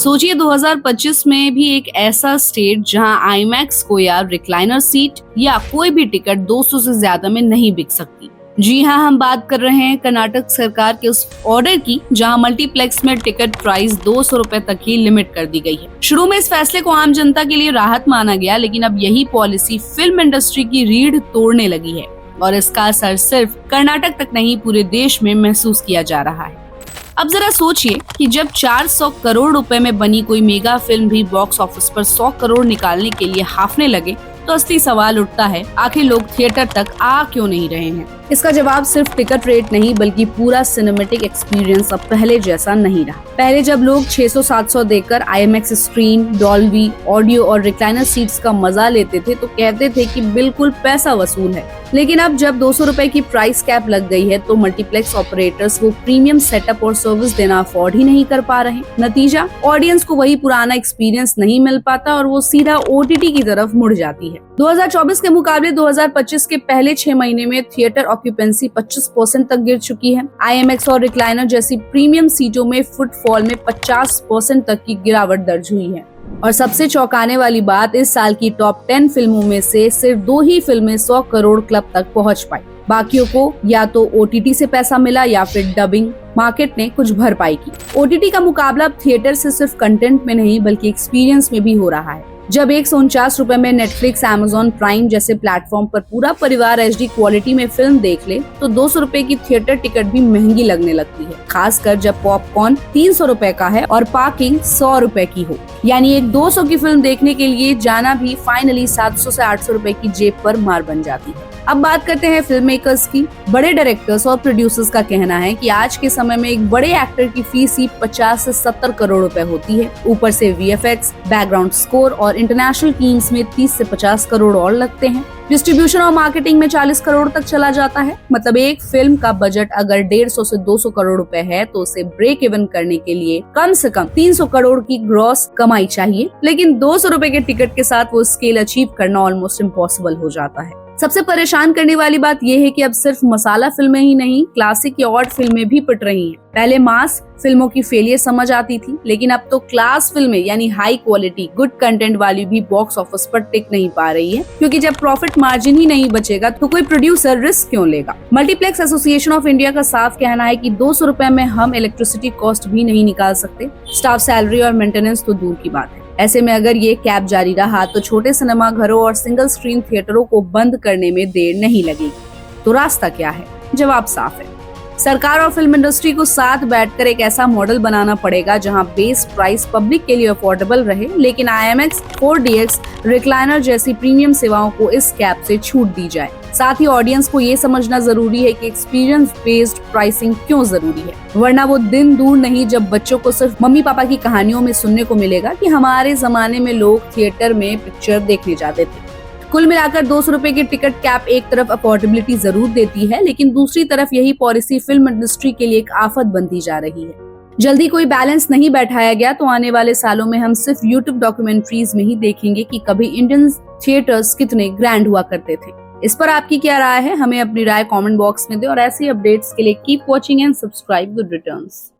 सोचिए 2025 में भी एक ऐसा स्टेट जहां आईमैक्स को या रिक्लाइनर सीट या कोई भी टिकट 200 से ज्यादा में नहीं बिक सकती। जी हाँ, हम बात कर रहे हैं कर्नाटक सरकार के उस ऑर्डर की जहां मल्टीप्लेक्स में टिकट प्राइस 200 रुपए तक ही लिमिट कर दी गई है। शुरू में इस फैसले को आम जनता के लिए राहत माना गया, लेकिन अब यही पॉलिसी फिल्म इंडस्ट्री की रीढ़ तोड़ने लगी है और इसका असर सिर्फ कर्नाटक तक नहीं पूरे देश में महसूस किया जा रहा है। अब जरा सोचिए कि जब 400 करोड़ रुपए में बनी कोई मेगा फिल्म भी बॉक्स ऑफिस पर 100 करोड़ निकालने के लिए हाफने लगे तो असली सवाल उठता है, आखिर लोग थिएटर तक आ क्यों नहीं रहे हैं? इसका जवाब सिर्फ टिकट रेट नहीं बल्कि पूरा सिनेमैटिक एक्सपीरियंस अब पहले जैसा नहीं रहा। पहले जब लोग 600-700 देकर आईएमएक्स स्क्रीन, डॉल्बी ऑडियो और रिक्लाइनर सीट्स का मजा लेते थे तो कहते थे कि बिल्कुल पैसा वसूल है। लेकिन अब जब 200 रुपए की प्राइस कैप लग गई है तो मल्टीप्लेक्स ऑपरेटर्स वो प्रीमियम सेटअप और सर्विस देना अफोर्ड ही नहीं कर पा रहे। नतीजा, ऑडियंस को वही पुराना एक्सपीरियंस नहीं मिल पाता और वो सीधा ओटीटी की तरफ मुड़ जाती है। 2024 के मुकाबले 2025 के पहले 6 महीने में थिएटर ऑक्यूपेंसी 25% तक गिर चुकी है। आईएमएक्स और रिक्लाइनर जैसी प्रीमियम सीटों में फुटफॉल में 50% तक की गिरावट दर्ज हुई है। और सबसे चौंकाने वाली बात, इस साल की टॉप 10 फिल्मों में से सिर्फ 2 ही फिल्में 100 करोड़ क्लब तक पहुंच पाई। बाकियों को या तो ओटीटी से पैसा मिला या फिर डबिंग मार्केट ने कुछ भरपाई की। ओटीटी का मुकाबला अब थिएटर से सिर्फ कंटेंट में नहीं बल्कि एक्सपीरियंस में भी हो रहा है। जब 149 रुपए में नेटफ्लिक्स, अमेज़न प्राइम जैसे प्लेटफॉर्म पर पूरा परिवार एचडी क्वालिटी में फिल्म देख ले तो 200 रुपए की थिएटर टिकट भी महंगी लगने लगती है, खासकर जब पॉपकॉर्न 300 रुपए का है और पार्किंग 100 रुपए की हो। यानी एक 200 की फिल्म देखने के लिए जाना भी फाइनली 700 से 800 रुपए की जेब पर मार बन जाती है। अब बात करते हैं फिल्म मेकर्स की। बड़े डायरेक्टर्स और प्रोड्यूसर्स का कहना है कि आज के समय में एक बड़े एक्टर की फीस ही 50 से 70 करोड़ रुपए होती है। ऊपर से वीएफएक्स, बैकग्राउंड स्कोर और इंटरनेशनल टीम्स में 30 से 50 करोड़ और लगते हैं। डिस्ट्रीब्यूशन और मार्केटिंग में 40 करोड़ तक चला जाता है। मतलब एक फिल्म का बजट अगर 150 से 200 करोड़ रुपए है तो उसे ब्रेक इवन करने के लिए कम से कम 300 करोड़ की ग्रॉस कमाई चाहिए। लेकिन 200 रुपए के टिकट के साथ वो स्केल अचीव करना ऑलमोस्ट इम्पॉसिबल हो जाता है। सबसे परेशान करने वाली बात यह है कि अब सिर्फ मसाला फिल्में ही नहीं, क्लासिक या ऑड फिल्में भी पिट रही हैं। पहले मास फिल्मों की फेलियर समझ आती थी, लेकिन अब तो क्लास फिल्में यानी हाई क्वालिटी गुड कंटेंट वाली भी बॉक्स ऑफिस पर टिक नहीं पा रही है, क्योंकि जब प्रॉफिट मार्जिन ही नहीं बचेगा तो कोई प्रोड्यूसर रिस्क क्यों लेगा। मल्टीप्लेक्स एसोसिएशन ऑफ इंडिया का साफ कहना है कि 200 रुपए में हम इलेक्ट्रिसिटी कॉस्ट भी नहीं निकाल सकते, स्टाफ सैलरी और मेंटेनेंस तो दूर की बात है। ऐसे में अगर ये कैप जारी रहा तो छोटे सिनेमा घरों और सिंगल स्क्रीन थिएटरों को बंद करने में देर नहीं लगेगी। तो रास्ता क्या है? जवाब साफ है, सरकार और फिल्म इंडस्ट्री को साथ बैठकर एक ऐसा मॉडल बनाना पड़ेगा जहां बेस प्राइस पब्लिक के लिए अफोर्डेबल रहे, लेकिन आईएमएक्स, 4डीएक्स, रिक्लाइनर जैसी प्रीमियम सेवाओं को इस कैप से छूट दी जाए। साथ ही ऑडियंस को ये समझना जरूरी है कि एक्सपीरियंस बेस्ड प्राइसिंग क्यों जरूरी है, वरना वो दिन दूर नहीं जब बच्चों को सिर्फ मम्मी पापा की कहानियों में सुनने को मिलेगा कि हमारे जमाने में लोग थिएटर में पिक्चर देखने जाते थे। कुल मिलाकर 200 रुपए की टिकट कैप एक तरफ अफोर्डेबिलिटी जरूर देती है, लेकिन दूसरी तरफ यही पॉलिसी फिल्म इंडस्ट्री के लिए एक आफत बनती जा रही है। जल्दी कोई बैलेंस नहीं बैठाया गया तो आने वाले सालों में हम सिर्फ यूट्यूब डॉक्यूमेंट्रीज में ही देखेंगे कि कभी इंडियन थिएटर्स कितने ग्रैंड हुआ करते थे। इस पर आपकी क्या राय है? हमें अपनी राय कमेंट बॉक्स में दें और ऐसी अपडेट्स के लिए keep watching and subscribe good returns.